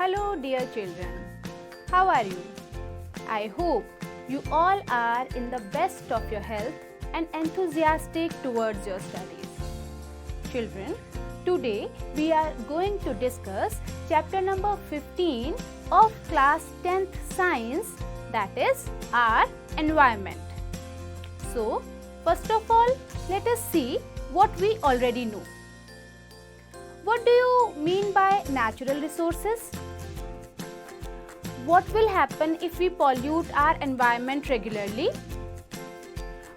Hello dear children, how are you? I hope you all are in the best of your health and enthusiastic towards your studies. Children, today we are going to discuss chapter number 15 of class 10th science, that is our environment. So, first of all, let us see what we already know. What do you mean by natural resources? What will happen if we pollute our environment regularly?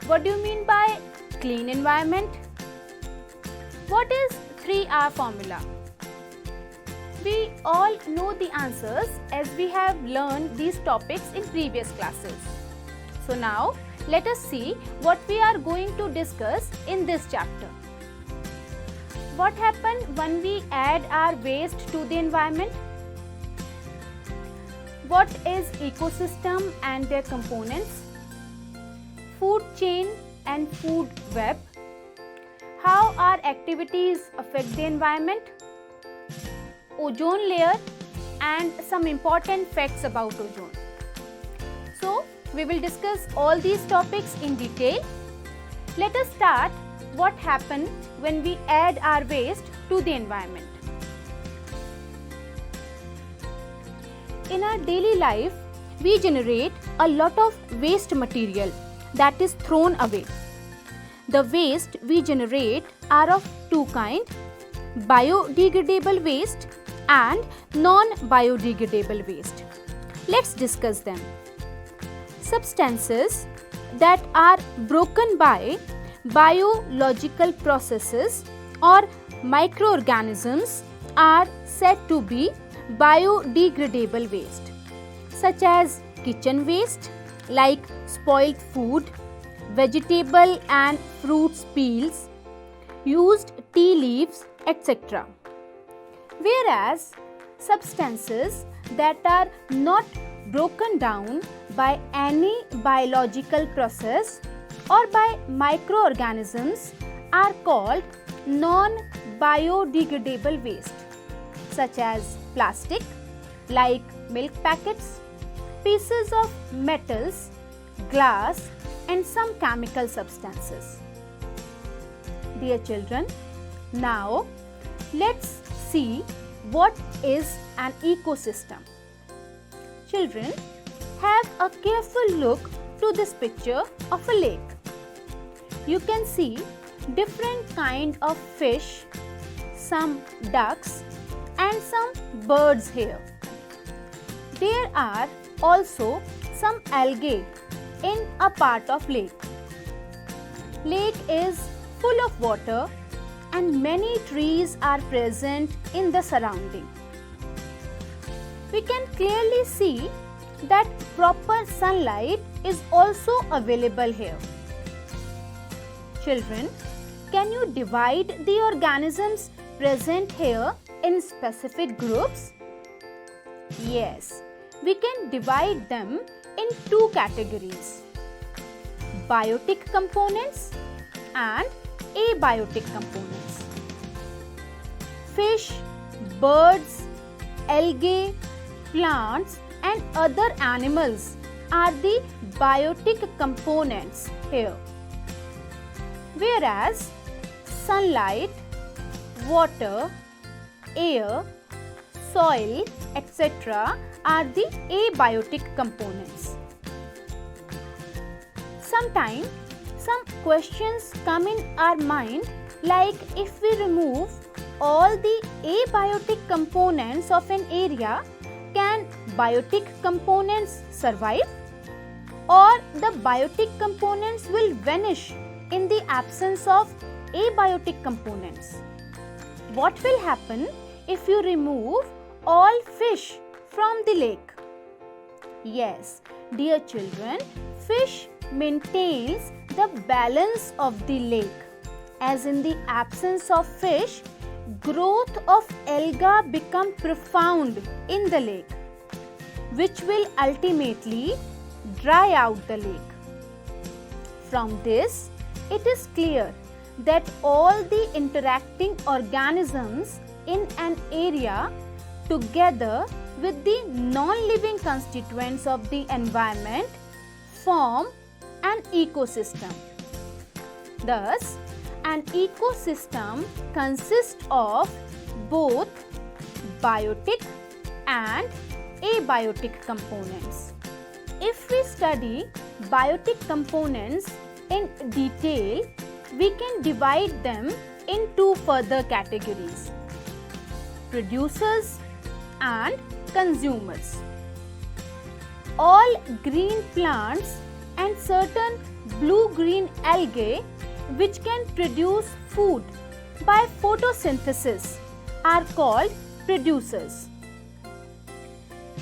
What do you mean by clean environment? What is 3R formula? We all know the answers as we have learned these topics in previous classes. So now let us see what we are going to discuss in this chapter. What happens when we add our waste to the environment? What is ecosystem and their components? Food chain and food web. How our activities affect the environment? Ozone layer and some important facts about ozone. So, we will discuss all these topics in detail. Let us start what happens when we add our waste to the environment. In our daily life, we generate a lot of waste material that is thrown away. The waste we generate are of two kinds: biodegradable waste and non-biodegradable waste. Let's discuss them. Substances that are broken by biological processes or microorganisms are said to be biodegradable waste, such as kitchen waste like spoiled food, vegetable and fruits peels, used tea leaves, etc. Whereas substances that are not broken down by any biological process or by microorganisms are called non-biodegradable waste, such as plastic like milk packets, pieces of metals, glass and some chemical substances. Dear children, now let's see what is an ecosystem. Children, have a careful look to this picture of a lake. You can see different kind of fish, some ducks and some birds here. There are also some algae in a part of lake. Lake is full of water and many trees are present in the surrounding. We can clearly see that proper sunlight is also available here. Children, can you divide the organisms present here in specific groups? Yes, we can divide them in two categories: biotic components and abiotic components. Fish, birds, algae, plants and other animals are the biotic components here. Whereas sunlight, water, air, soil, etc. are the abiotic components. Sometimes some questions come in our mind, like if we remove all the abiotic components of an area, can biotic components survive? Or the biotic components will vanish in the absence of abiotic components? What will happen if you remove all fish from the lake? Yes, dear children, fish maintains the balance of the lake, as in the absence of fish, growth of algae become profound in the lake, which will ultimately dry out the lake. From this, it is clear that all the interacting organisms in an area together with the non-living constituents of the environment form an ecosystem. Thus, an ecosystem consists of both biotic and abiotic components. If we study biotic components in detail, we can divide them in two further categories: producers and consumers. All green plants and certain blue-green algae which can produce food by photosynthesis are called producers.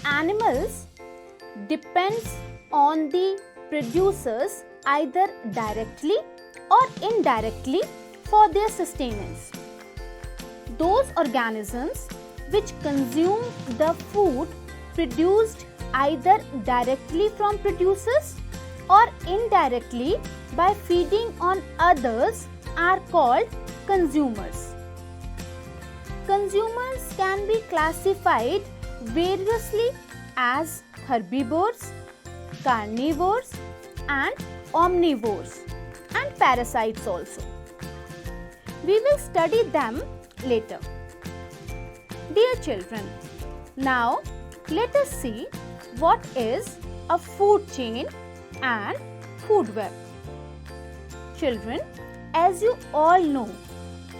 Animals depends on the producers either directly or indirectly for their sustenance. Those organisms which consume the food produced either directly from producers or indirectly by feeding on others are called consumers. Consumers can be classified variously as herbivores, carnivores and omnivores, and parasites also. We will study them later. Dear children, now let us see what is a food chain and food web. Children, as you all know,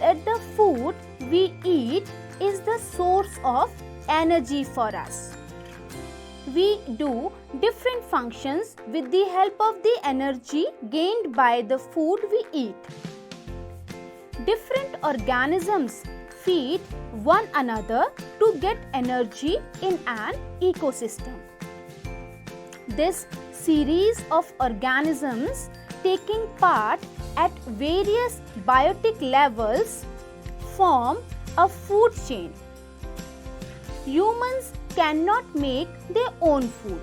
that the food we eat is the source of energy for us. We do different functions with the help of the energy gained by the food we eat. Different organisms feed one another to get energy in an ecosystem. This series of organisms taking part at various biotic levels form a food chain. Humans cannot make their own food.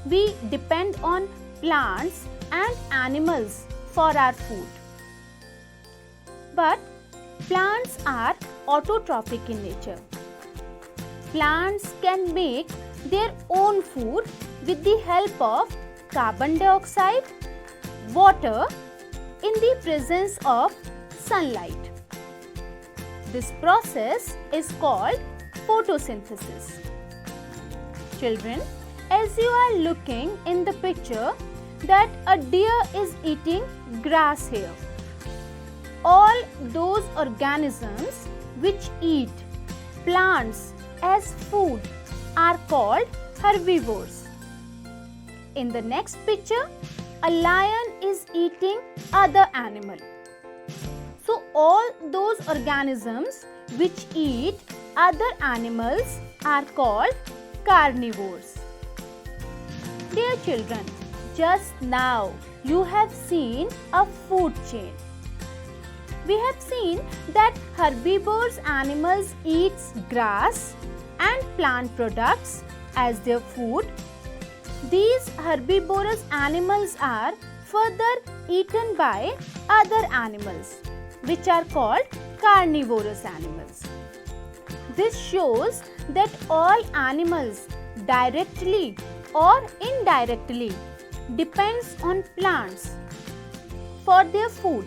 We depend on plants and animals for our food. But plants are autotrophic in nature. Plants can make their own food with the help of carbon dioxide, water, in the presence of sunlight. This process is called photosynthesis. Children, as you are looking in the picture that a deer is eating grass here. All those organisms which eat plants as food are called herbivores. In the next picture, a lion is eating other animal. So all those organisms which eat other animals are called carnivores. Dear children, just now you have seen a food chain. We have seen that herbivorous animals eat grass and plant products as their food. These herbivorous animals are further eaten by other animals, which are called carnivorous animals. This shows that all animals directly or indirectly depends on plants for their food.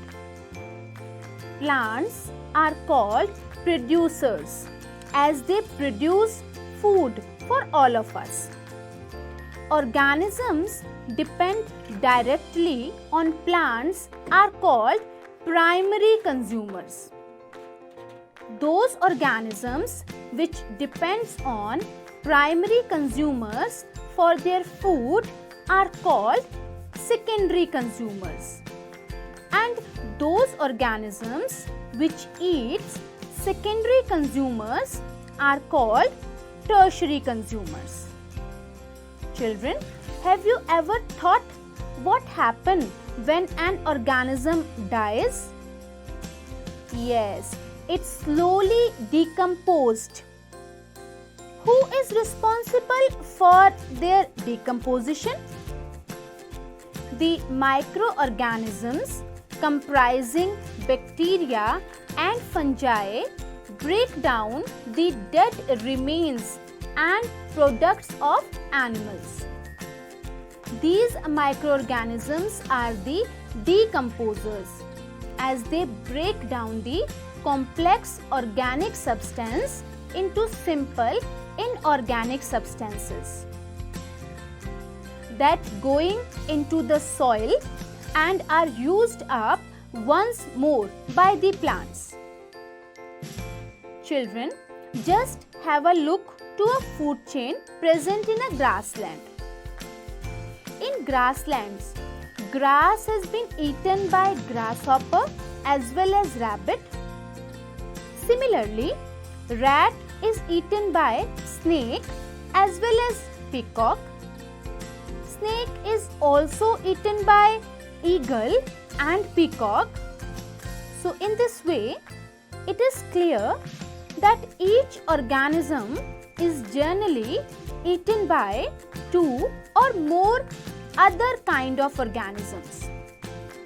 Plants are called producers as they produce food for all of us. Organisms depend directly on plants are called primary consumers. Those organisms which depends on primary consumers for their food are called secondary consumers. And those organisms which eats secondary consumers are called tertiary consumers. Children, have you ever thought what happens when an organism dies? Yes, it's slowly decomposed. Who is responsible for their decomposition? The microorganisms comprising bacteria and fungi break down the dead remains and products of animals. These microorganisms are the decomposers, as they break down the complex organic substance into simple inorganic substances that going into the soil and are used up once more by the plants. Children, just have a look to a food chain present in a grassland. In grasslands, grass has been eaten by grasshopper as well as rabbit. Similarly, rat is eaten by snake as well as peacock. Snake is also eaten by eagle and peacock. So in this way, it is clear that each organism is generally eaten by two or more other kind of organisms,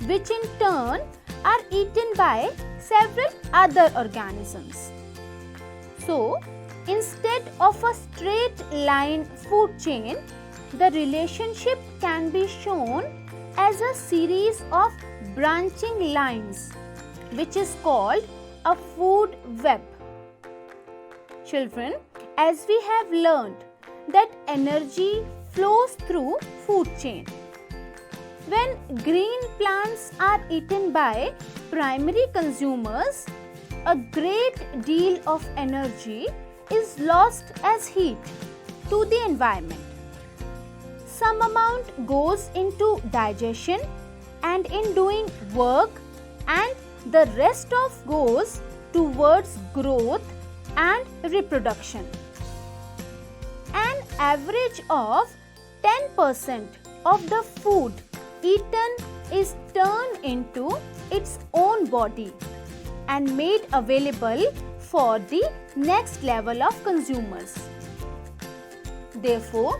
which in turn are eaten by several other organisms. So, instead of a straight line food chain, the relationship can be shown as a series of branching lines, which is called a food web. Children, as we have learned that energy flows through food chain. When green plants are eaten by primary consumers, a great deal of energy is lost as heat to the environment. Some amount goes into digestion and in doing work, and the rest of goes towards growth and reproduction. An average of 10% of the food eaten is turned into its own body and made available for the next level of consumers. Therefore,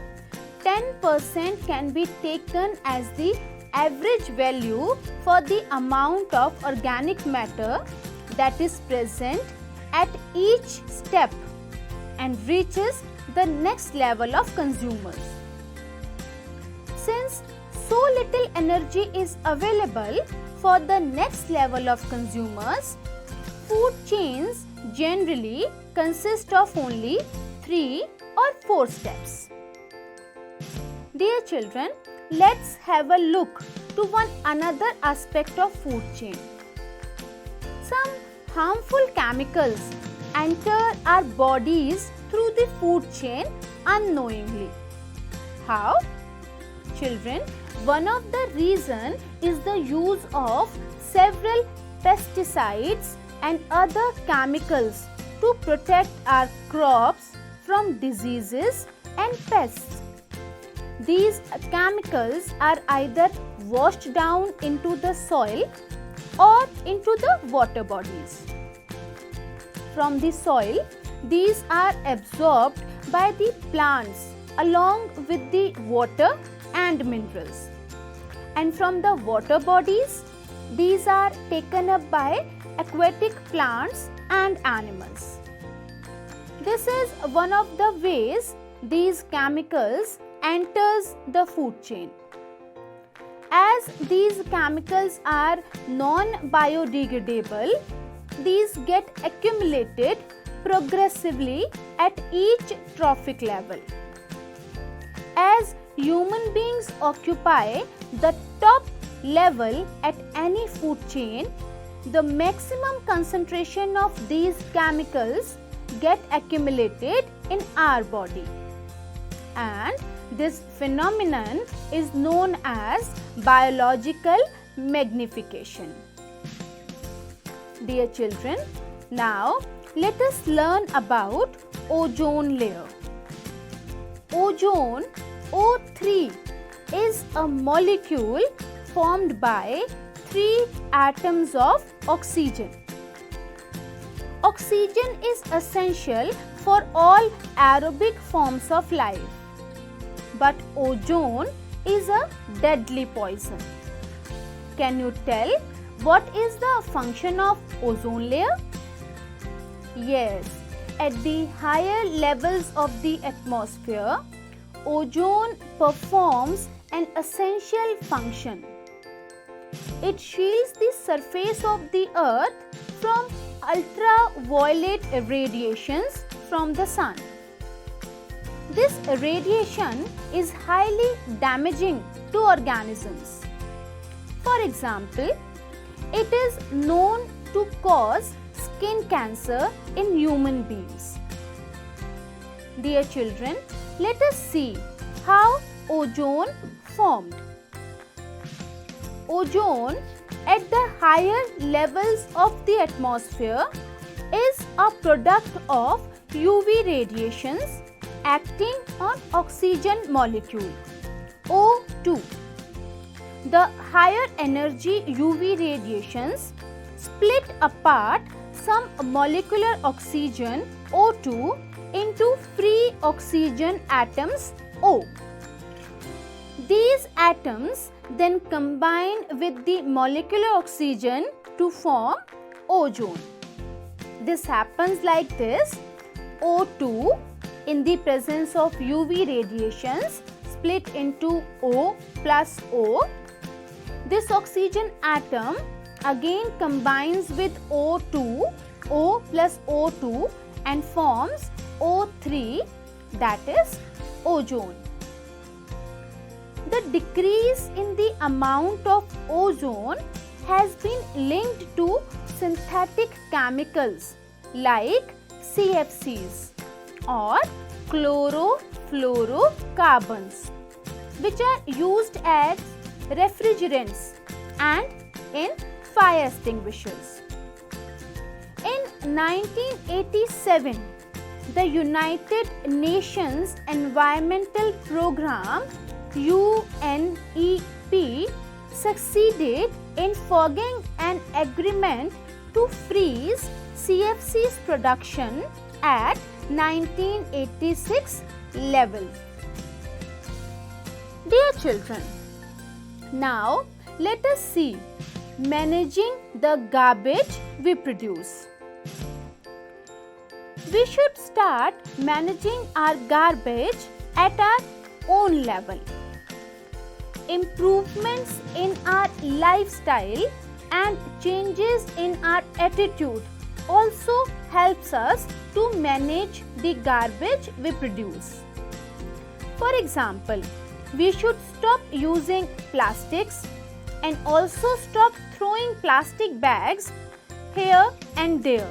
10% can be taken as the average value for the amount of organic matter that is present at each step and reaches the next level of consumers. Since so little energy is available for the next level of consumers, food chains generally consist of only 3 or 4 steps. Dear children, let's have a look to one another aspect of food chain. Some harmful chemicals enter our bodies through the food chain unknowingly. How? Children, one of the reasons is the use of several pesticides and other chemicals to protect our crops from diseases and pests. These chemicals are either washed down into the soil or into the water bodies. From the soil, these are absorbed by the plants along with the water and minerals. And from the water bodies, these are taken up by aquatic plants and animals. This is one of the ways these chemicals enters the food chain. As these chemicals are non-biodegradable, these get accumulated progressively at each trophic level. As human beings occupy the top level at any food chain, the maximum concentration of these chemicals get accumulated in our body. And this phenomenon is known as biological magnification. Dear children, now let us learn about ozone layer. Ozone, O3, is a molecule formed by 3 atoms of oxygen. Oxygen is essential for all aerobic forms of life. But ozone is a deadly poison. Can you tell what is the function of ozone layer? Yes, at the higher levels of the atmosphere, ozone performs an essential function. It shields the surface of the earth from ultraviolet radiations from the sun. This radiation is highly damaging to organisms. For example, it is known to cause skin cancer in human beings. Dear children, let us see how ozone formed. Ozone at the higher levels of the atmosphere is a product of UV radiations acting on oxygen molecule O2. The higher energy UV radiations split apart some molecular oxygen O2 into free oxygen atoms O. These atoms then combine with the molecular oxygen to form ozone. This happens like this: O2 in the presence of UV radiations split into O plus O. This oxygen atom again combines with O2, O plus O2 and forms O3, that is ozone. The decrease in the amount of ozone has been linked to synthetic chemicals like CFCs or chlorofluorocarbons, which are used as refrigerants and in fire extinguishers. In 1987, the United Nations Environmental Programme UNEP succeeded in forging an agreement to freeze CFC's production at 1986 level. Dear children, now let us see managing the garbage we produce. We should start managing our garbage at our own level. Improvements in our lifestyle and changes in our attitude also helps us to manage the garbage we produce. For example, we should stop using plastics and also stop throwing plastic bags here and there.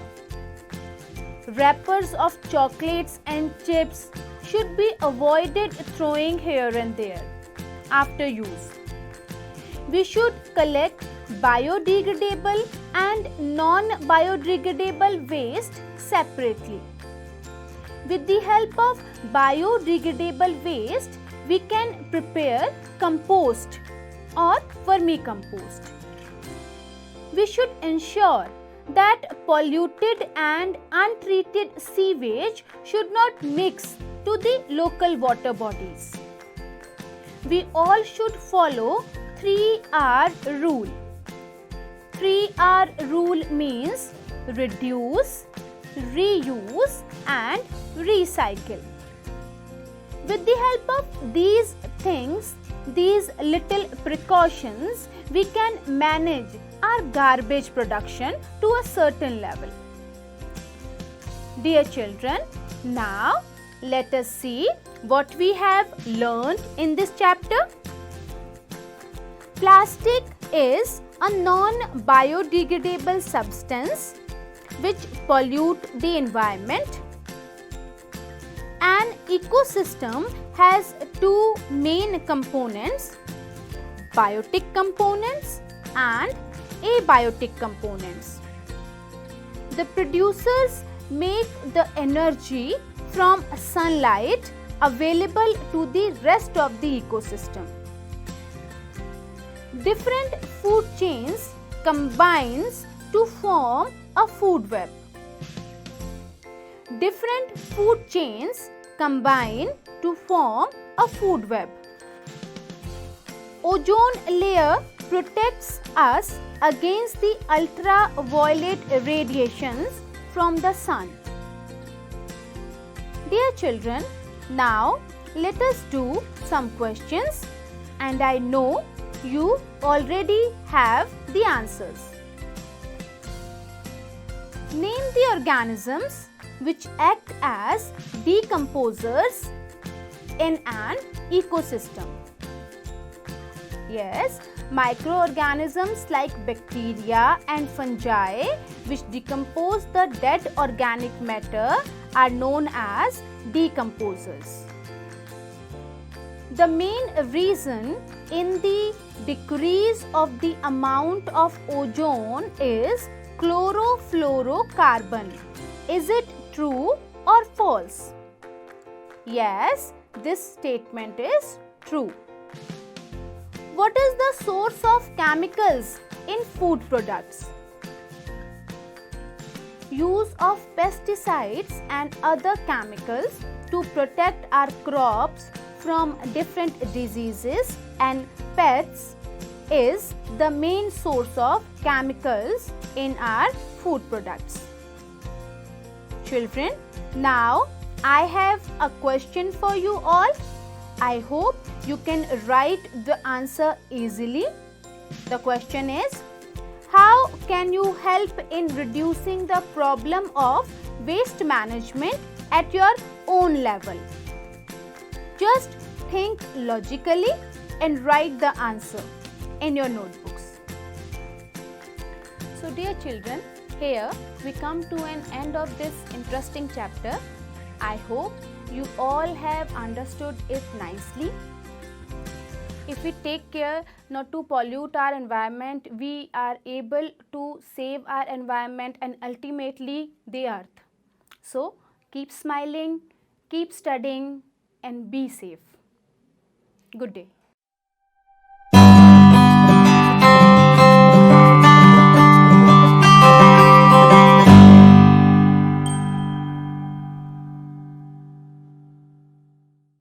Wrappers of chocolates and chips should be avoided throwing here and there after use. We should collect biodegradable and non-biodegradable waste separately. With the help of biodegradable waste, we can prepare compost or vermicompost. We should ensure that polluted and untreated sewage should not mix to the local water bodies. We all should follow 3R rule. 3R rule means reduce, reuse and recycle. With the help of these things, these little precautions, we can manage our garbage production to a certain level. Dear children, now let us see what we have learned in this chapter. Plastic is a non-biodegradable substance which pollute the environment. An ecosystem has two main components: biotic components and abiotic components. The producers make the energy from sunlight available to the rest of the ecosystem. Different food chains combines to form a food web. Different food chains combine to form a food web. Ozone layer protects us against the ultraviolet radiations from the sun. Dear children, now let us do some questions, and I know you already have the answers. Name the organisms which act as decomposers in an ecosystem. Yes, microorganisms like bacteria and fungi which decompose the dead organic matter are known as decomposers. The main reason in the decrease of the amount of ozone is chlorofluorocarbon. Is it true or false? Yes, this statement is true. What is the source of chemicals in food products? Use of pesticides and other chemicals to protect our crops from different diseases and pests is the main source of chemicals in our food products. Children, now I have a question for you all. I hope you can write the answer easily. The question is, how can you help in reducing the problem of waste management at your own level? Just think logically and write the answer in your notebooks. So dear children, here we come to an end of this interesting chapter. I hope you all have understood it nicely. If we take care not to pollute our environment, we are able to save our environment and ultimately the earth. So keep smiling, keep studying and be safe. Good day.